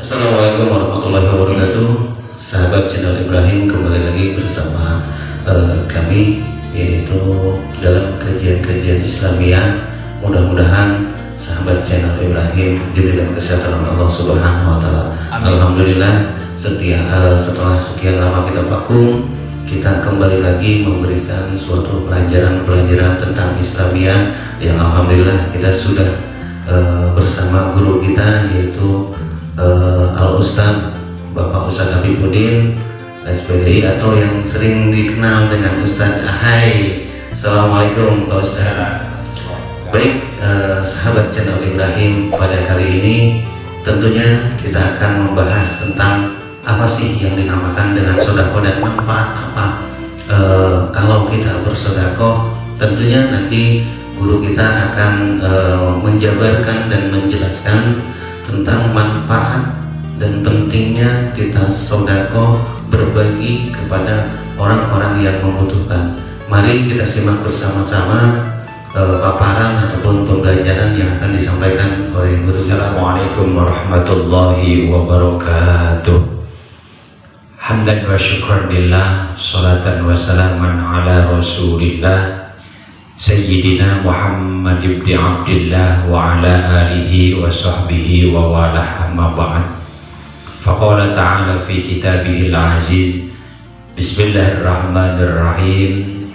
Assalamualaikum warahmatullahi wabarakatuh. Sahabat channel Ibrahim, kembali lagi bersama kami, yaitu dalam kajian-kajian Islamiyah. Mudah-mudahan sahabat channel Ibrahim diberikan kesehatan oleh Allah Subhanahu wa Ta'ala. Alhamdulillah, setelah sekian lama kita vakum, kita kembali lagi memberikan suatu pelajaran tentang Islamiyah yang alhamdulillah kita sudah bersama guru kita, yaitu Al-Ustaz Bapak Ustaz Habibuddin SPDI, atau yang sering dikenal dengan Ustaz Ahai. Assalamualaikum Pak Ustaz. Baik, sahabat channel Ibrahim, pada kali ini tentunya kita akan membahas tentang apa sih yang dinamakan dengan sedekah dan manfaat apa kalau kita bersedekah. Tentunya nanti guru kita akan menjabarkan dan menjelaskan tentang manfaat dan pentingnya kita sedekah, berbagi kepada orang-orang yang membutuhkan. Mari kita simak bersama-sama paparan ataupun pembelajaran yang akan disampaikan oleh guru. Assalamualaikum warahmatullahi wabarakatuh. Hamdan wa syukran lillah, salatan wa salaman ala rasulillah Sayyidina Muhammad ibn Abdillah wa ala alihi wa sahbihi wa walah, amma ba'd. Faqala ta'ala fi kitabihil aziz, Bismillahirrahmanirrahim,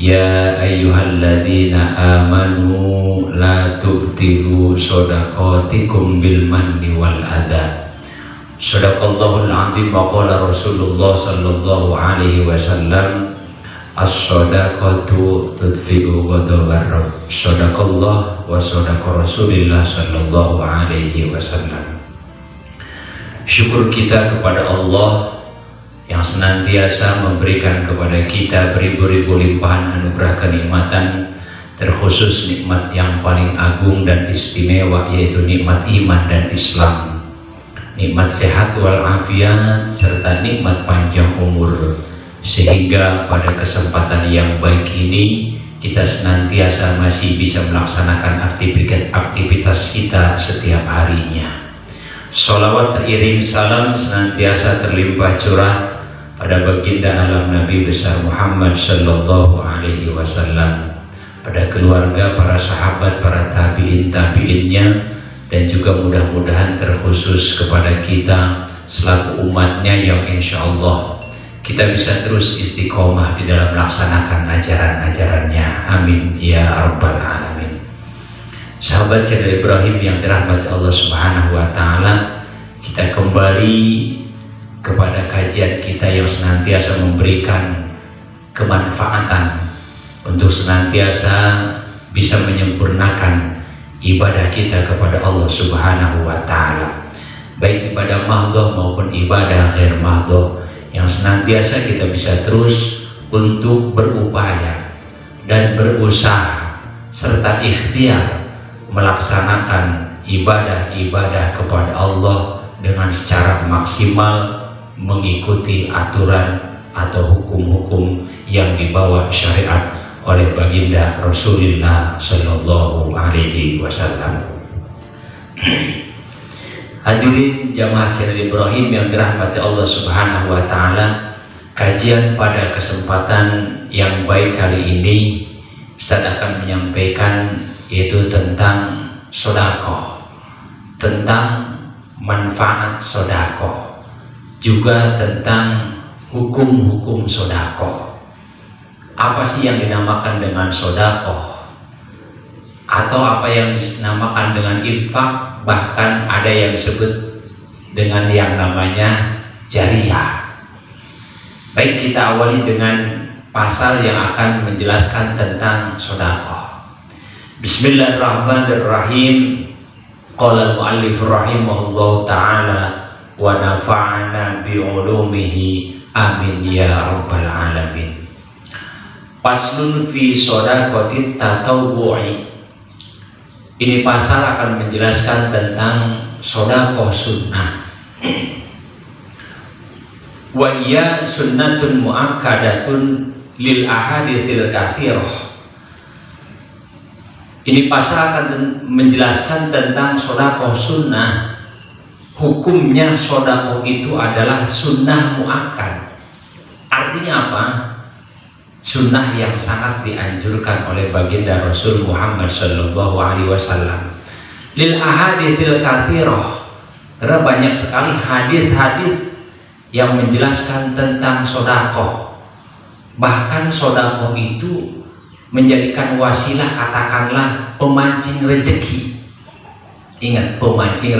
Ya ayyuhalladzina amanu la tubtilu shadaqatikum bil manni wal adha. Shadaqallahul azim. Wa qala Rasulullah sallallahu alaihi wasallam, as-shadaqatu tudfi'u ghadabar rabb. Shadaqallah wa shadaqa Rasulullah sallallahu alaihi wasallam. Syukur kita kepada Allah yang senantiasa memberikan kepada kita beribu-ribu limpahan anugerah kenikmatan, terkhusus nikmat yang paling agung dan istimewa, yaitu nikmat iman dan Islam, nikmat sehat walafiat, serta nikmat panjang umur. Sehingga pada kesempatan yang baik ini kita senantiasa masih bisa melaksanakan aktivitas kita setiap harinya. Sholawat teriring salam senantiasa terlimpah curah pada baginda alam Nabi besar Muhammad sallallahu alaihi wasallam, pada keluarga, para sahabat, para tabi'innya, dan juga mudah-mudahan terkhusus kepada kita selaku umatnya yang insya Allah kita bisa terus istiqomah di dalam melaksanakan ajaran-ajarannya. Amin ya rabbal alamin. Sahabat channel Ibrahim yang dirahmati Allah Subhanahu wa Ta'ala, kita kembali kepada kajian kita yang senantiasa memberikan kemanfaatan untuk senantiasa bisa menyempurnakan ibadah kita kepada Allah Subhanahu wa Ta'ala, baik ibadah mahdhah maupun ibadah ghair mahdhah, yang senantiasa kita bisa terus untuk berupaya dan berusaha serta ikhtiar melaksanakan ibadah-ibadah kepada Allah dengan secara maksimal, mengikuti aturan atau hukum-hukum yang dibawa syariat oleh baginda Rasulullah sallallahu alaihi wasallam. Hadirin jamaah channel Ibrahim yang dirahmati Allah Subhanahu wa Ta'ala, kajian pada kesempatan yang baik kali ini Ustaz akan menyampaikan yaitu tentang sedekah, tentang manfaat sedekah, juga tentang hukum-hukum sedekah. Apa sih yang dinamakan dengan sedekah, atau apa yang dinamakan dengan infak, bahkan ada yang disebut dengan yang namanya jariyah. Baik, kita awali dengan pasal yang akan menjelaskan tentang sedekah. Bismillahirrahmanirrahim. Qala al-muallif rahimahullahu ta'ala wa nafa'ana bi'ulumihi, amin ya rabbal alamin. Paslun fi shadaqatit tatawwu'i. Ini pasal akan menjelaskan tentang sedekah sunnah. Wa hiya sunnatun muakkadatun lil ahaditsil katsirah. Ini pasal akan menjelaskan tentang sedekah sunnah hukumnya sodako itu adalah sunnah muakkad. Artinya apa? Sunnah yang sangat dianjurkan oleh baginda Rasul Muhammad Sallallahu Alaihi Wasallam. Lil ahadithil kathirah, karena banyak sekali hadis-hadis yang menjelaskan tentang sodakoh. Bahkan sodakoh itu menjadikan wasilah, katakanlah pemancing rezeki. Ingat, pemancing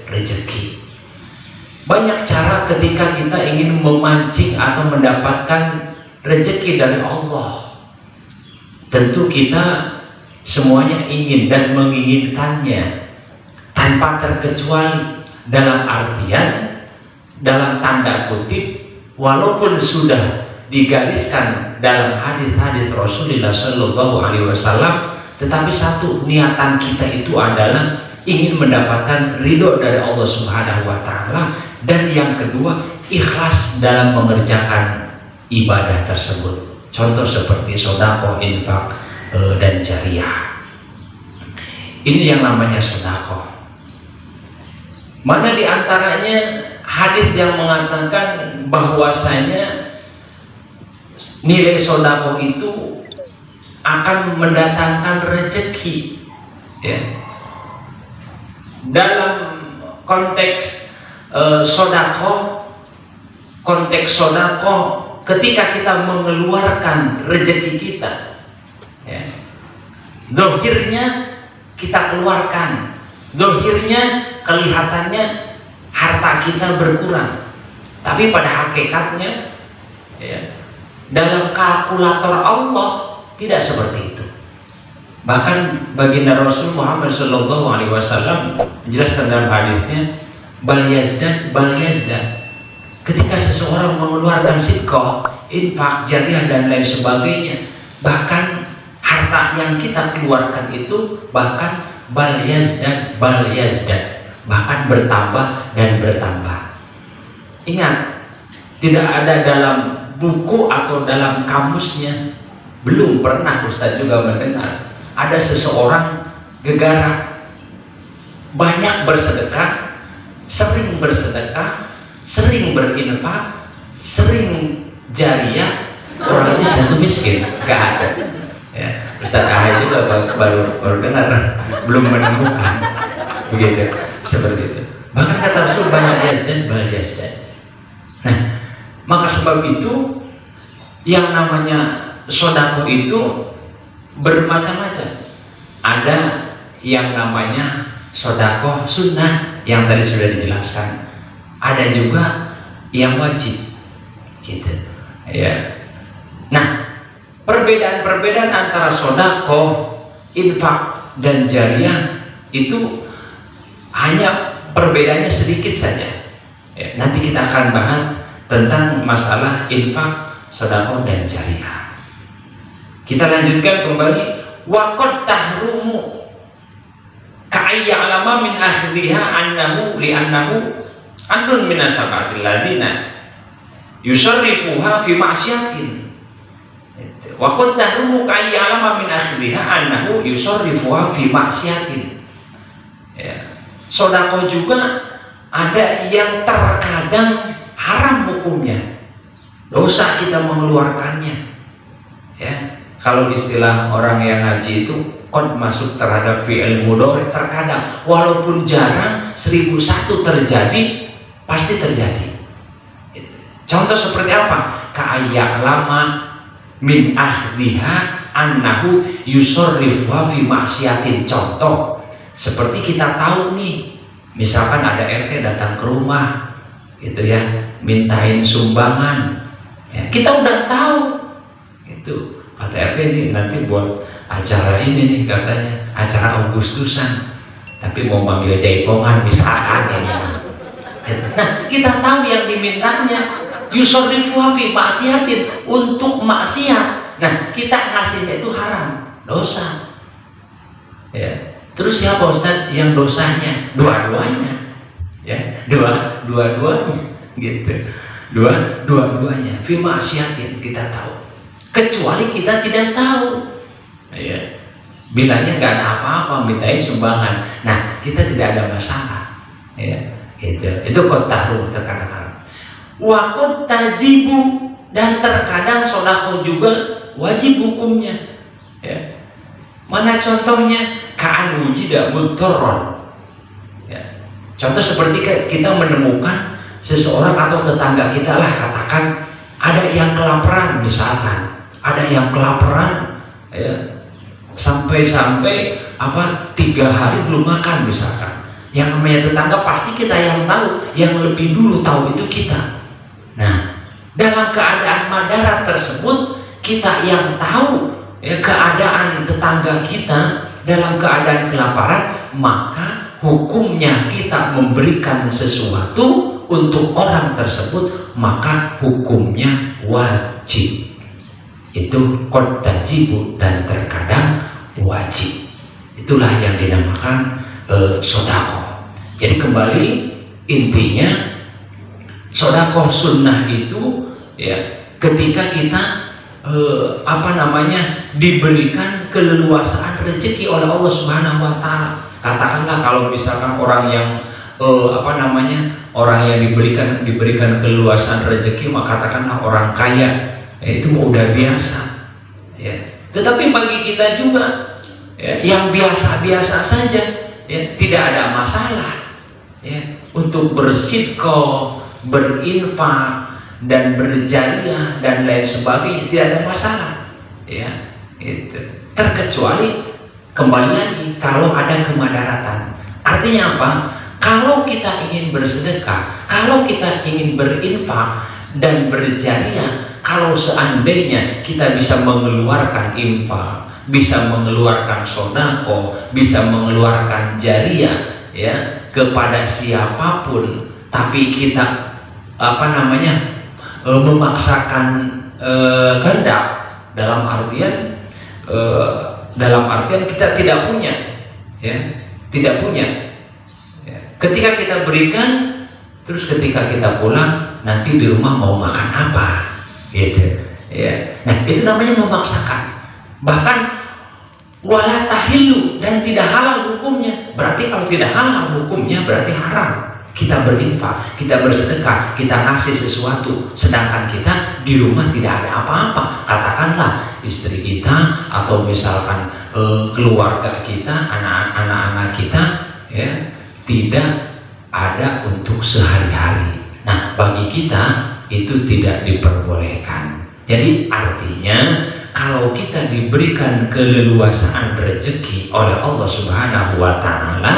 rezeki. Banyak cara ketika kita ingin memancing atau mendapatkan rezeki dari Allah. Tentu kita semuanya ingin dan menginginkannya tanpa terkecuali, dalam artian, dalam tanda kutip, walaupun sudah digariskan dalam hadis-hadis Rasulullah Shallallahu Alaihi Wasallam, tetapi satu, niatan kita itu adalah ingin mendapatkan ridho dari Allah Subhanahu Wa Taala, dan yang kedua, ikhlas dalam mengerjakan ibadah tersebut. Contoh seperti sedekah, infak, dan jariah. Ini yang namanya sedekah. Mana di antaranya hadis yang mengatakan bahwasanya nilai sedekah itu akan mendatangkan rezeki, ya. Dalam konteks sedekah, ketika kita mengeluarkan rezeki kita, ya, zahirnya kita keluarkan, zahirnya kelihatannya harta kita berkurang, tapi pada hakikatnya, ya, dalam kalkulator Allah tidak seperti itu. Bahkan baginda Rasul Muhammad Sallallahu Alaihi Wasallam menjelaskan dalam hadisnya, bal yazdad. Ketika seseorang mengeluarkan sedekah, infak, jariah dan lain sebagainya, bahkan harta yang kita keluarkan itu bahkan bal yazdad, bahkan bertambah dan bertambah. Ingat, tidak ada dalam buku atau dalam kamusnya, belum pernah Ustaz juga mendengar ada seseorang gegara banyak bersedekah, sering bersedekah, sering berinfak, sering jariah, orangnya jatuh miskin, gak ada. Ya, Ustaz Ahai juga baru dengar, belum menemukan begitu, seperti itu. Bahkan kata Rasul banyak yazdan. Nah, maka sebab itu yang namanya sedekah itu bermacam-macam. Ada yang namanya sedekah sunnah yang tadi sudah dijelaskan. Ada juga yang wajib, gitu, ya. Nah, perbedaan antara sedekah, infak dan jariah itu hanya perbedaannya sedikit saja. Ya, nanti kita akan bahas tentang masalah infak, sedekah dan jariah. Kita lanjutkan kembali. Waqad tahrumu ka'ayya alama min akhdiha annahu li'annahu andun min ashabatil ladina yusarrifuha fi ma'syatin. Waqad tahrumu ka'ayya alama min akhdiha annahu yusarrifuha fi ma'syatin. Ya. Sedekah juga ada yang terkadang haram hukumnya, dosa kita mengeluarkannya, ya. Kalau istilah orang yang ngaji itu qad masuk terhadap fi'il mudhari, terkadang, walaupun jarang, 1001 terjadi, pasti terjadi. Contoh seperti apa? Ka'ayya lama min akhdiha annahu yusarrifuha fi ma'syatin. Contoh seperti kita tahu nih, misalkan ada RT datang ke rumah, gitu ya, mintain sumbangan, ya, kita udah tahu itu kata RT ini nanti buat acara ini nih, katanya acara Agustusan, tapi mau manggil jaipongan misalkan ya. Nah, kita tahu yang dimintanya yusarrifuha fi ma'syatin, untuk maksiat. Nah, kita ngasihnya itu haram, dosa, ya. Terus siapa Ustaz yang dosanya? Dua-duanya, ya, dua-duanya, gitu. Dua-duanya fi ma'syatin, kita tahu. Kecuali kita tidak tahu, ya, bilangnya nggak ada apa-apa, mintain sumbangan. Nah, kita tidak ada masalah, ya. Itu kotaru terkadang. Wa qad tajibu, dan terkadang sedekah juga wajib hukumnya. Ya. Mana contohnya? Ka'an wujida mudtarron. Ya. Contoh seperti kita menemukan seseorang atau tetangga kita lah, katakan ada yang kelaparan misalkan, ada yang kelaparan ya, sampai 3 hari belum makan misalkan. Yang namanya tetangga pasti kita yang tahu, yang lebih dulu tahu itu kita. Nah, dalam keadaan madarat tersebut kita yang tahu ya, keadaan tetangga kita dalam keadaan kelaparan, maka hukumnya kita memberikan sesuatu untuk orang tersebut, maka hukumnya wajib. Itu qad tajibu, dan terkadang wajib. Itulah yang dinamakan sedekah. Jadi kembali intinya, sedekah sunnah itu ya ketika kita diberikan keleluasaan rezeki oleh Allah Subhanahu wa taala. Katakanlah kalau misalkan orang yang orang yang diberikan keleluasaan rezeki, maka katakanlah orang kaya, itu udah biasa ya. Tetapi bagi kita juga ya, yang biasa-biasa saja ya, tidak ada masalah ya, untuk bersedekah, berinfak dan berjariah dan lain sebagainya, tidak ada masalah ya. Itu terkecuali kembali lagi kalau ada kemadaratan. Artinya apa? Kalau kita ingin bersedekah, kalau kita ingin berinfak dan berjariah, kalau seandainya kita bisa mengeluarkan infak, bisa mengeluarkan sedekah, bisa mengeluarkan jariah ya kepada siapapun, tapi kita memaksakan kehendak, dalam artian kita tidak punya ya, tidak punya ya. Ketika kita berikan, terus ketika kita pulang nanti di rumah mau makan apa gitu ya. Nah, itu namanya memaksakan. Bahkan wala tahilu, dan tidak halal hukumnya. Berarti kalau tidak halal hukumnya berarti haram kita berinfak, kita bersedekah, kita ngasih sesuatu, sedangkan kita di rumah tidak ada apa-apa. Katakanlah istri kita atau misalkan keluarga kita, anak-anak kita ya, tidak ada untuk sehari-hari. Nah, bagi kita itu tidak diperbolehkan. Jadi artinya kalau kita diberikan keleluasaan rezeki oleh Allah Subhanahu wa taala,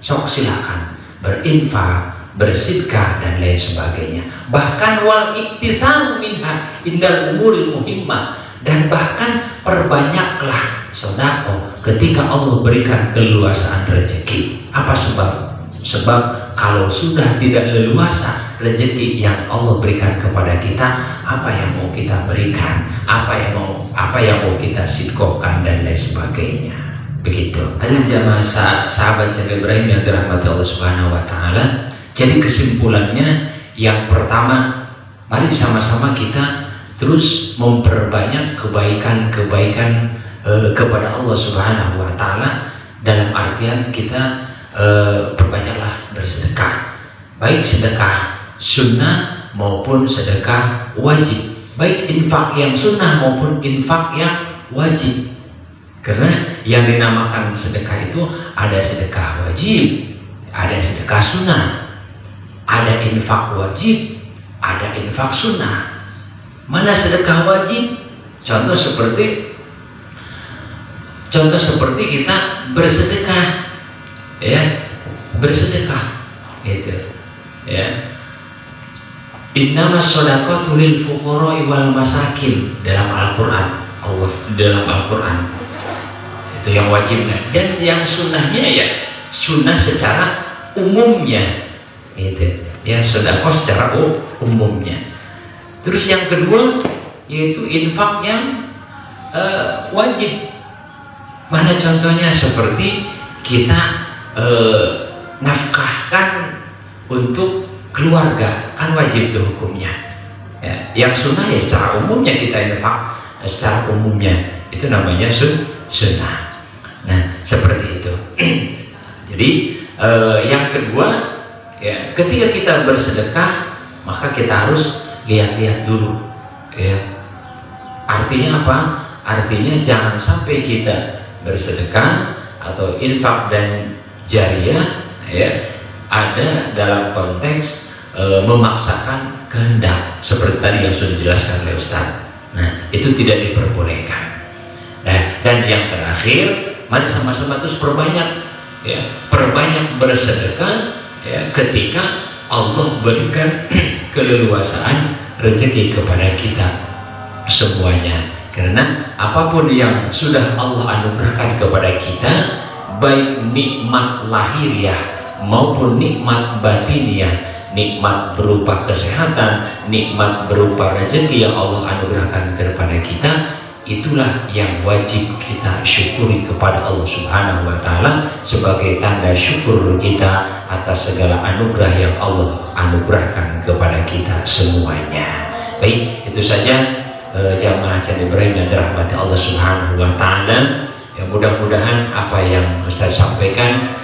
sok silakan berinfak, bersedekah dan lain sebagainya. Bahkan wal iktitar minha indal umuril muhimmah, dan bahkan perbanyaklah sedekah ketika Allah berikan keleluasaan rezeki. Apa sebab? Sebab kalau sudah tidak leluasa rezeki yang Allah berikan kepada kita, apa yang mau kita berikan, apa yang mau kita sedekahkan dan lain sebagainya. Begitu. Hadirin jamaah sahabat Nabi Ibrahim yang dirahmati Allah Subhanahu wa taala. Jadi kesimpulannya, yang pertama, mari sama-sama kita terus memperbanyak kebaikan-kebaikan kepada Allah Subhanahu wa taala, dalam artian kita perbanyaklah bersedekah, baik sedekah sunnah maupun sedekah wajib, baik infak yang sunnah maupun infak yang wajib. Karena yang dinamakan sedekah itu ada sedekah wajib, ada sedekah sunnah, ada infak wajib, ada infak sunnah. Mana sedekah wajib? Contoh seperti kita bersedekah ya, bersedekah gitu ya. Innamas shadaqatu lil fuqara'i wal masakin, dalam Al-Qur'an. Dalam Al-Qur'an itu yang wajibnya, dan yang sunnahnya ya sunnah secara umumnya gitu ya, sedekah secara umumnya. Terus yang kedua yaitu infak yang wajib. Mana contohnya? Seperti kita nafkahkan untuk keluarga, kan wajib itu hukumnya ya. Yang sunnah ya secara umumnya kita infak secara umumnya, itu namanya sunnah. Nah, seperti itu. Jadi yang kedua ya, ketika kita bersedekah maka kita harus lihat-lihat dulu, ya. Artinya apa? Artinya jangan sampai kita bersedekah atau infak dan jariyah, ya, ada dalam konteks memaksakan kehendak seperti tadi yang sudah dijelaskan oleh Ustaz. Nah, itu tidak diperbolehkan. Nah, dan yang terakhir, mari sama-sama terus perbanyak, ya, perbanyak bersedekah, ya, ketika Allah berikan keleluasaan rezeki kepada kita semuanya. Karena apapun yang sudah Allah anugerahkan kepada kita, baik nikmat lahiriah maupun nikmat batiniah, nikmat berupa kesehatan, nikmat berupa rezeki yang Allah anugerahkan kepada kita, itulah yang wajib kita syukuri kepada Allah Subhanahu wa Ta'ala sebagai tanda syukur kita atas segala anugerah yang Allah anugerahkan kepada kita semuanya. Baik, itu saja jamaah Candi Ibrahim yang dirahmati Allah Subhanahu wa Ta'ala. Ya, mudah-mudahan apa yang Ustaz sampaikan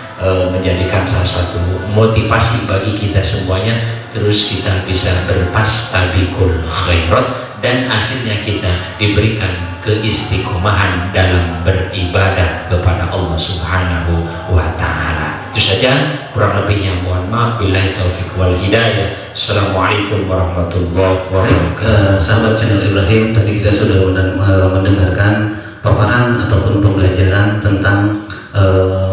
menjadikan salah satu motivasi bagi kita semuanya, terus kita bisa berfastabiqul khairat dan akhirnya kita diberikan keistiqomahan dalam beribadah kepada Allah Subhanahu wa Ta'ala. Itu saja, kurang lebihnya mohon maaf. Billahi taufiq wal hidayah. Assalamualaikum warahmatullahi wabarakatuh. Sahabat channel Ibrahim, tadi kita sudah mendengarkan paparan ataupun pembelajaran tentang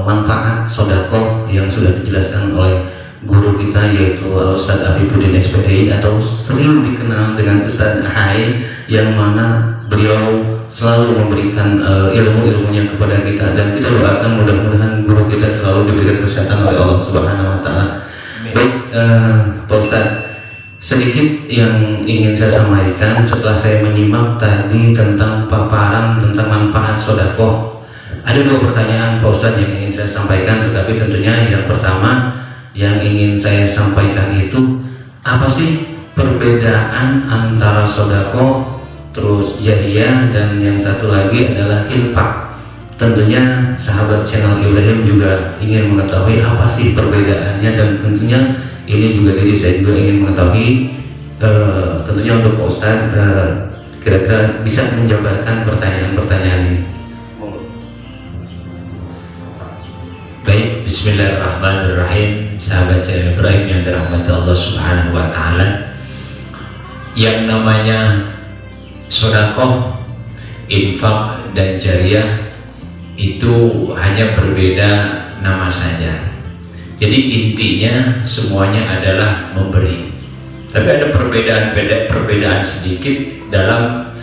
manfaat sodako yang sudah dijelaskan oleh guru kita, yaitu Ustadz Afifuddin SPDI atau sering dikenal dengan Ustadz Ahai, yang mana beliau selalu memberikan ilmu-ilmunya kepada kita, dan kita doakan mudah-mudahan guru kita selalu diberikan kesehatan oleh Allah Subhanahu wa Ta'ala. Baik, Pak Ustadz, sedikit yang ingin saya sampaikan setelah saya menyimak tadi tentang paparan tentang manfaat sodako. Ada dua pertanyaan Pak Ustadz yang ingin saya sampaikan, tetapi tentunya yang pertama yang ingin saya sampaikan itu, apa sih perbedaan antara sodako, terus jariyah, dan yang satu lagi adalah infak. Tentunya sahabat channel Ibrahim juga ingin mengetahui apa sih perbedaannya, dan tentunya ini juga diri saya juga ingin mengetahui. Tentunya untuk Pak Ustadz kira-kira bisa menjabarkan pertanyaan-pertanyaan ini. Baik, bismillahirrahmanirrahim. Sahabat channel Ibrahim yang dirahmati Allah Subhanahu wa Ta'ala, yang namanya sedekah, infak dan jariyah itu hanya berbeda nama saja. Jadi intinya semuanya adalah memberi. Tapi ada perbedaan sedikit dalam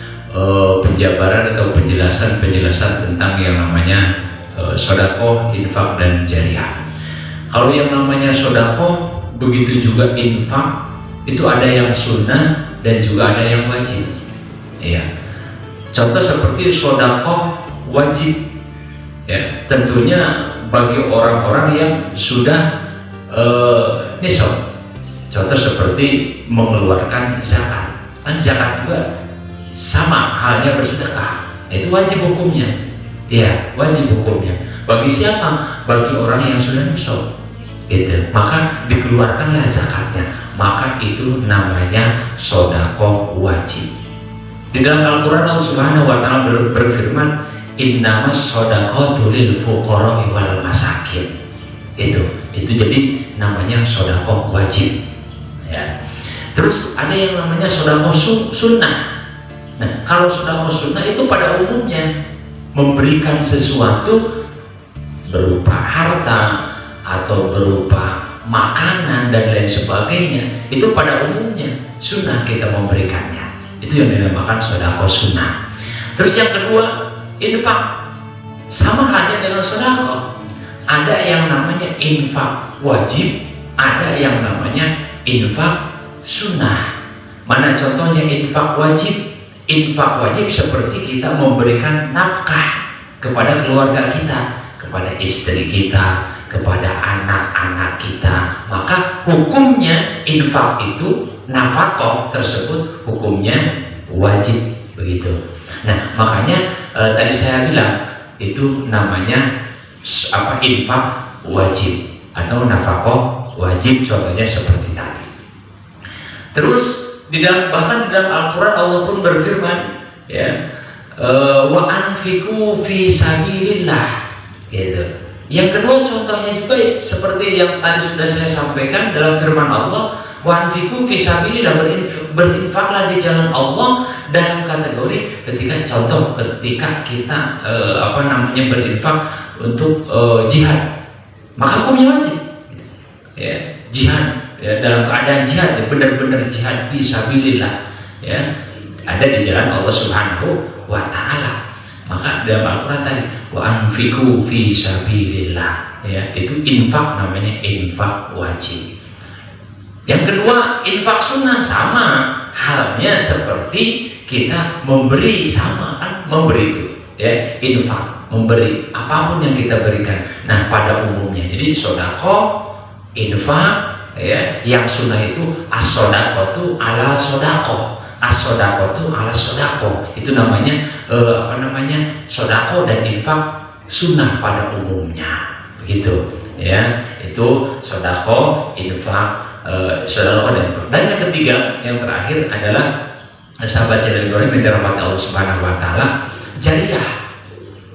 penjabaran atau penjelasan tentang yang namanya sedekah, infak dan jariyah. Kalau yang namanya sedekah, begitu juga infak, itu ada yang sunnah dan juga ada yang wajib. Ya. Contoh seperti sedekah wajib, ya, tentunya bagi orang-orang yang sudah nisab. Contoh seperti mengeluarkan zakat. Kan zakat juga sama halnya bersedekah. Itu wajib hukumnya. Ya, wajib hukumnya. Bagi siapa? Bagi orang yang sudah nisab. Gitu. Maka dikeluarkanlah zakatnya. Maka itu namanya sedekah wajib. Di dalam Al-Quran Allah Subhanahu wa Ta'ala berfirman, innamas shadaqatu lil fuqara'i wal masakin. Itu jadi namanya sedekah wajib, ya. Terus ada yang namanya sedekah sunnah. Nah, kalau sedekah sunnah itu pada umumnya memberikan sesuatu berupa harta atau berupa makanan dan lain sebagainya. Itu pada umumnya sunnah kita memberikannya. Itu yang dinamakan sedekah sunnah. Terus yang kedua, infak. Sama halnya dengan sedekah. Ada yang namanya infak wajib, ada yang namanya infak sunnah. Mana contohnya infak wajib? Infak wajib seperti kita memberikan nafkah kepada keluarga kita, kepada istri kita, kepada anak-anak kita. Maka hukumnya infak itu, nafkah tersebut hukumnya wajib, begitu. Nah, makanya tadi saya bilang itu namanya infak wajib atau nafkah wajib, contohnya seperti tadi. Terus bahkan di dalam Al-Quran Allah pun berfirman, ya, wa anfiqu fi sabilillah, gitu. Yang kedua contohnya juga seperti yang tadi sudah saya sampaikan dalam firman Allah, wa anfiqu fi sabilillah, berinfaklah di jalan Allah dalam kategori ketika kita berinfak untuk jihad, maka hukumnya wajib, ya, jihad, ya, dalam keadaan jihad, ya, benar-benar jihad fi sabilillah, ya, ada di jalan Allah Subhanahu wa taala. Maka dalam Al-Quran tadi wa anfiqu fi sabilillah, ya, itu infak, namanya infak wajib. Yang kedua, infak sunnah, sama halnya seperti kita memberi, sama kan, memberi itu, ya, infak, memberi apapun yang kita berikan. Nah, pada umumnya jadi sedekah, infak, ya, yang sunnah itu as-shadaqatu ala shadaqah, as-shadaqatu ala shadaqah, itu namanya sedekah dan infak sunnah pada umumnya, begitu, ya, itu sedekah, infak, sedekah dan infak. Dan yang ketiga, yang terakhir adalah sahabat Jalil Ibrahim yang dirahmati Allah Subhanahu wa taala, jariyah.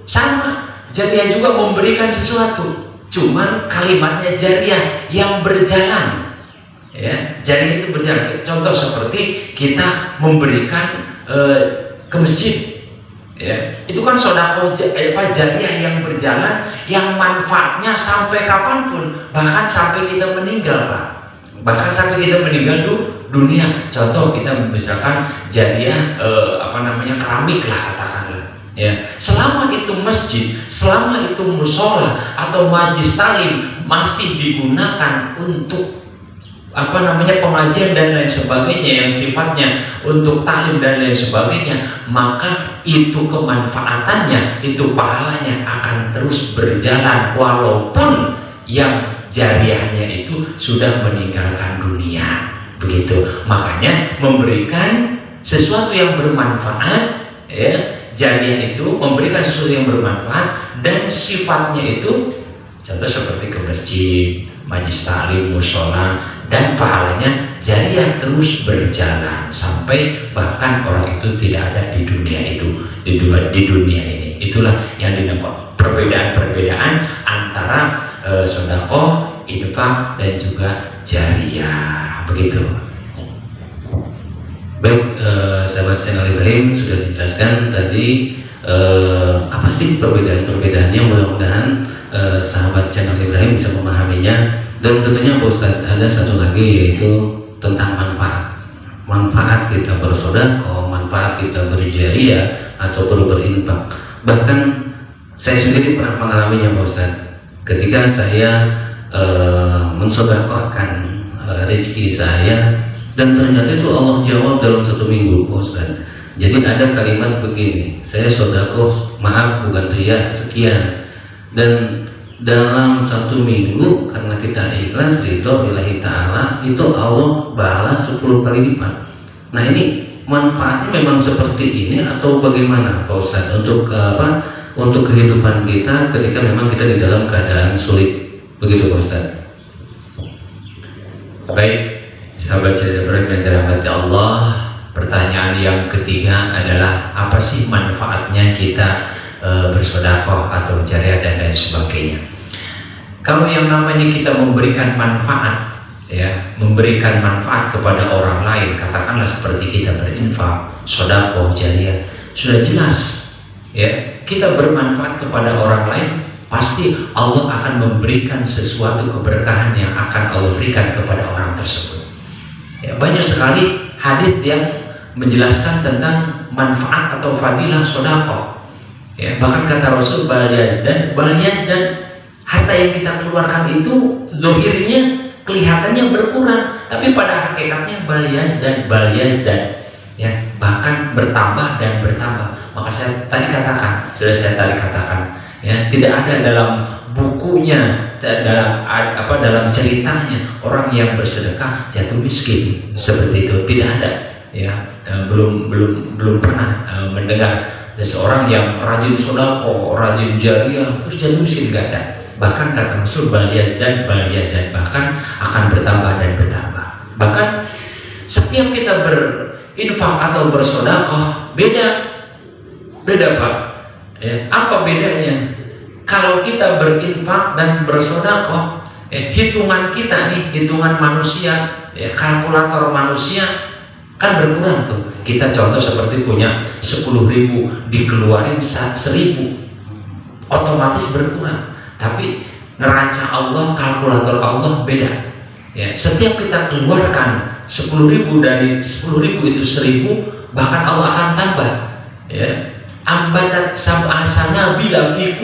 Sama, jariyah juga memberikan sesuatu, cuman kalimatnya jariyah, yang berjalan, ya, jariyah itu berjalan. Contoh seperti kita memberikan ke masjid, ya, itu kan sedekah jariyah yang berjalan, yang manfaatnya sampai kapanpun, bahkan sampai kita meninggal, Pak. Bahkan sampai kita meninggal dunia. Contoh kita misalkan jariyah keramik lah, katakanlah, ya, selama itu masjid, selama itu musola atau majlis talim masih digunakan untuk pengajian dan lain sebagainya, yang sifatnya untuk talim dan lain sebagainya, maka itu kemanfaatannya, itu pahalanya akan terus berjalan walaupun yang jariyahnya itu sudah meninggalkan dunia, begitu. Makanya memberikan sesuatu yang bermanfaat, ya, jariyah itu memberikan sesuatu yang bermanfaat dan sifatnya itu, contoh seperti ke masjid, majlis taklim, mushola, dan pahalanya jariyah terus berjalan sampai bahkan orang itu tidak ada di dunia itu, di dunia ini. Itulah yang dinamakan perbedaan antara sedekah, infak, dan juga jariyah, begitu. Baik, sahabat channel Ibrahim, sudah dijelaskan tadi apa sih perbedaan-perbedaannya. Mudah-mudahan sahabat channel Ibrahim bisa memahaminya. Dan tentunya Pak Ustadz, ada satu lagi, yaitu tentang manfaat kita bersedekah, manfaat kita berjariyah atau berinfak. Bahkan saya sendiri pernah mengalaminya Pak Ustadz, ketika saya mensedekahkan rezeki saya, dan ternyata itu Allah jawab dalam 1 minggu Pak Ustadz. Jadi ada kalimat begini, saya sedekah, maaf bukan riya, sekian, dan dalam 1 minggu karena kita ikhlas ridho lillahi ta'ala, itu Allah balas 10 kali lipat. Nah, ini manfaatnya memang seperti ini atau bagaimana Pak Ustadz untuk kehidupan kita ketika memang kita di dalam keadaan sulit, begitu Pak Ustadz? Baik, sahabat Jalil Ibrahim yang dirahmati Allah, pertanyaan yang ketiga adalah apa sih manfaatnya kita bersedekah atau jariyah dan lain sebagainya. Kalau yang namanya kita memberikan manfaat, ya, memberikan manfaat kepada orang lain, katakanlah seperti kita berinfak, sedekah, jariyah, sudah jelas, ya, kita bermanfaat kepada orang lain, pasti Allah akan memberikan sesuatu keberkahan yang akan Allah berikan kepada orang tersebut. Ya, banyak sekali hadis yang menjelaskan tentang manfaat atau fadilah sedekah. Ya, bahkan kata Rasul, bal yazdan, harta yang kita keluarkan itu zohirnya kelihatannya berkurang, tapi pada hakikatnya bal yazdan, ya, bahkan bertambah dan bertambah. Maka sudah saya tadi katakan, ya, tidak ada dalam bukunya, dalam ceritanya orang yang bersedekah jatuh miskin seperti itu, tidak ada, ya, belum pernah mendengar seseorang yang rajin sedekah, rajin jariyah terus jatuh miskin, nggak ada. Bahkan kata Rasul bal yazdad, bahkan akan bertambah dan bertambah. Bahkan setiap kita berinfak atau bersedekah beda Pak. Ya, apa bedanya? Kalau kita berinfak dan bersedekah, hitungan kita nih, hitungan manusia, ya, kalkulator manusia kan berkurang tuh. Kita contoh seperti punya 10.000 dikeluarin 1.000, otomatis berkurang. Tapi neraca Allah, kalkulator Allah beda. Ya, setiap kita keluarkan 10.000 dari 10.000 itu 1.000, bahkan Allah akan tambah. Ya, ambatat sab'a sanabila fi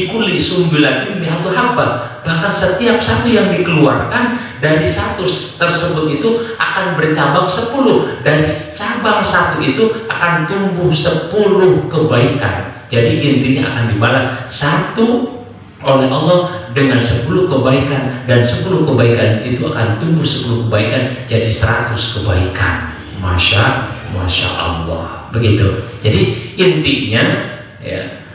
kulli sumbulatin mi'atu habba. Bahkan setiap satu yang dikeluarkan dari satu tersebut itu akan bercabang 10. Dari cabang satu itu akan tumbuh 10 kebaikan. Jadi intinya akan dibalas satu oleh Allah dengan 10 kebaikan, dan 10 kebaikan itu akan tumbuh 10 kebaikan jadi 100 kebaikan. Masya Allah, begitu. Jadi intinya ya,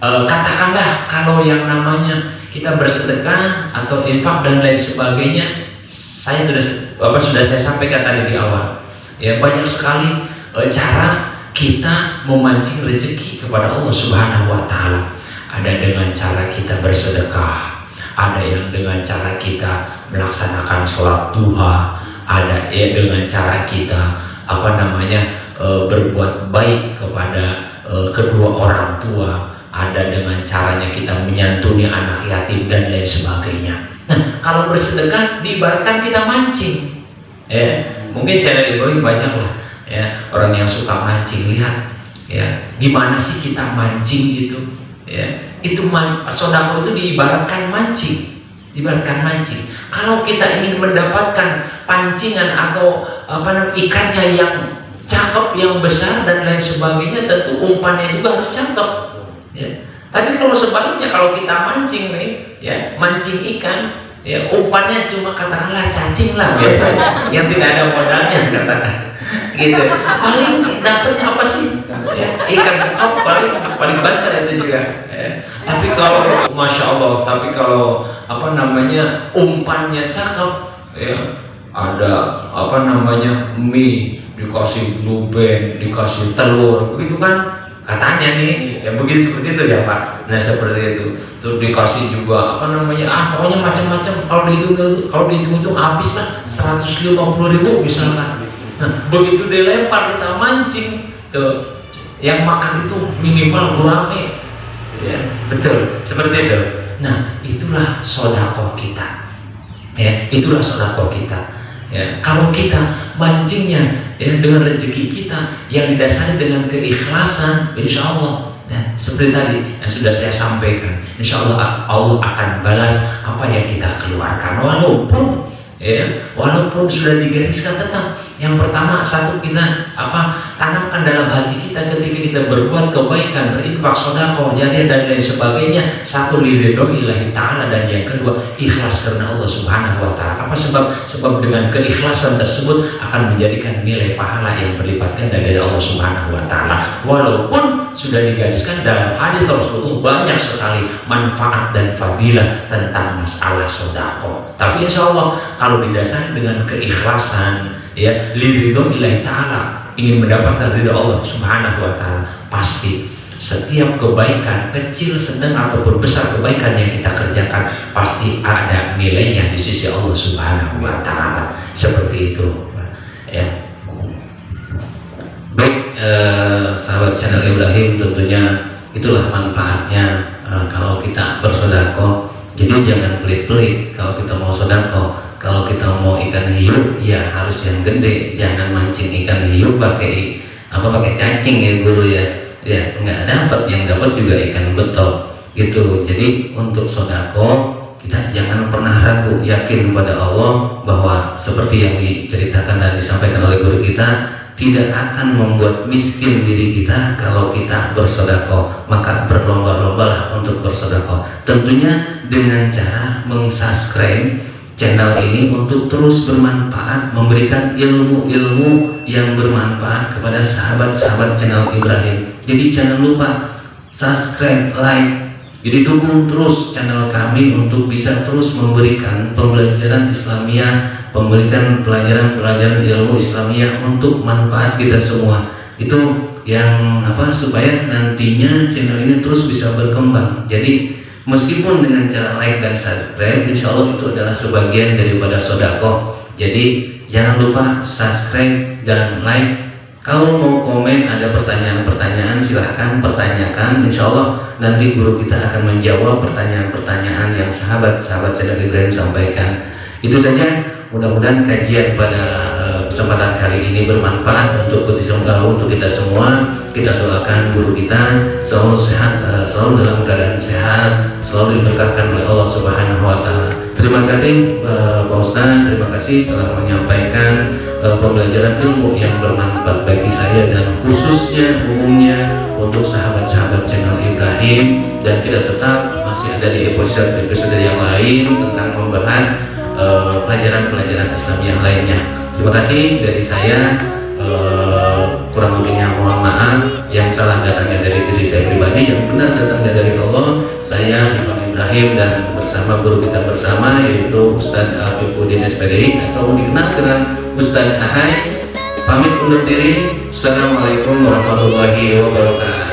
katakanlah kalau yang namanya kita bersedekah atau infak dan lain sebagainya, sudah saya sampaikan tadi di awal. Ya, banyak sekali cara kita memancing rezeki kepada Allah Subhanahu wa taala. Ada dengan cara kita bersedekah, ada yang dengan cara kita melaksanakan sholat duha, ada ya dengan cara kita berbuat baik kepada kedua orang tua, ada dengan caranya kita menyantuni anak yatim dan lain sebagainya. Nah, kalau bersedekah diibaratkan kita mancing. Ya, mungkin channel Ibrahim banyak lah ya orang yang suka mancing. Lihat ya gimana sih kita mancing gitu. Ya, itu sedekah itu diibaratkan mancing, Kalau kita ingin mendapatkan pancingan atau ikannya yang cakep, yang besar dan lain sebagainya, tentu umpannya juga harus cakep. Ya. Tapi kalau sebaliknya, kalau kita mancing nih, ya mancing ikan, ya umpannya cuma katakanlah cacing lah, gitu, yang tidak ada modalnya katakan. Gitu. Paling dapatnya apa sih? Ya, ikan kecap paling besar itu juga. Ya. Tapi kalau masya Allah, umpannya cakep, ya ada mie dikasih blue band, dikasih telur, begitu kan? Katanya nih, ya begitu seperti itu ya Pak. Nah seperti itu, tuh dikasih juga pokoknya macam-macam. Kalau dihitung itu habis lah 150.000 misalkan. Nah, begitu dilempar kita mancing, tuh yang makan itu minimal gurame, ya betul seperti itu. Nah itulah sedekah kita, ya itulah sedekah kita. Ya, kalau kita mancingnya ya, dengan rezeki kita yang didasari dengan keikhlasan, insya Allah, ya, seperti tadi yang sudah saya sampaikan, insya Allah Allah akan balas apa yang kita keluarkan, walaupun sudah digariskan tetap. Yang pertama, satu kita tanamkan dalam hati kita ketika kita berbuat kebaikan, berinfak, sedekah, jariah dan lain sebagainya. Satu, lillahi ta'ala, dan yang kedua ikhlas karena Allah Subhanahu wa taala. Apa sebab? Sebab dengan keikhlasan tersebut akan menjadikan nilai pahala yang berlipat ganda dari Allah Subhanahu wa taala. Walaupun sudah digariskan dalam hadis Rasulullah banyak sekali manfaat dan fadilah tentang masalah sedekah. Tapi insya Allah kalau didasari dengan keikhlasan, ya lillahi ta'ala, ingin mendapatkan ridha Allah Subhanahu wa taala, pasti setiap kebaikan kecil, sedang ataupun besar kebaikan yang kita kerjakan pasti ada nilainya di sisi Allah Subhanahu wa taala. Seperti itu ya. Baik, sahabat channel Ibrahim, tentunya itulah manfaatnya kalau kita bersedekah. Jadi jangan pelit-pelit kalau kita mau sedekah. Kalau kita mau ikan hiu, ya harus yang gede. Jangan mancing ikan hiu pakai cacing ya guru ya. Ya nggak dapat, yang dapat juga ikan betok gitu. Jadi untuk sedekah kita jangan pernah ragu, yakin kepada Allah bahwa seperti yang diceritakan dan disampaikan oleh guru kita, tidak akan membuat miskin diri kita kalau kita bersedekah. Maka berlomba-lombalah untuk bersedekah. Tentunya dengan cara meng-subscribe channel ini untuk terus bermanfaat, memberikan ilmu-ilmu yang bermanfaat kepada sahabat-sahabat channel Ibrahim. Jadi jangan lupa subscribe, like, Jadi dukung terus channel kami untuk bisa terus memberikan pembelajaran Islamiyah, memberikan pelajaran-pelajaran ilmu Islamiyah untuk manfaat kita semua. Itu yang supaya nantinya channel ini terus bisa berkembang. Jadi meskipun dengan cara like dan subscribe, insya Allah itu adalah sebagian daripada sodako. Jadi jangan lupa subscribe dan like. Kalau mau komen, ada pertanyaan-pertanyaan, silahkan pertanyakan. Insya Allah nanti guru kita akan menjawab pertanyaan-pertanyaan yang sahabat-sahabat channel Ibrahim sampaikan. Itu saja, mudah-mudahan kajian pada kesempatan kali ini bermanfaat untuk kita semua. Kita doakan guru kita selalu sehat, selalu dalam keadaan sehat, selalu diberkahkan oleh Allah Subhanahu wa Ta'ala. Terima kasih Pak Ustaz, terima kasih telah menyampaikan pembelajaran ilmu yang bermanfaat bagi saya dan khususnya umumnya untuk sahabat-sahabat channel Ibrahim, dan kita tetap masih ada di episode yang lain tentang membahas pelajaran-pelajaran Islam yang lainnya. Terima kasih dari saya, kurang lebihnya mohon maaf, yang salah datangnya dari diri saya pribadi, yang benar datangnya dari Allah. Saya Ibrahim dan bersama guru kita bersama yaitu Ustaz Afifuddin SPDI atau dikenal dengan Ustaz Ahai, pamit undur diri. Assalamualaikum warahmatullahi wabarakatuh.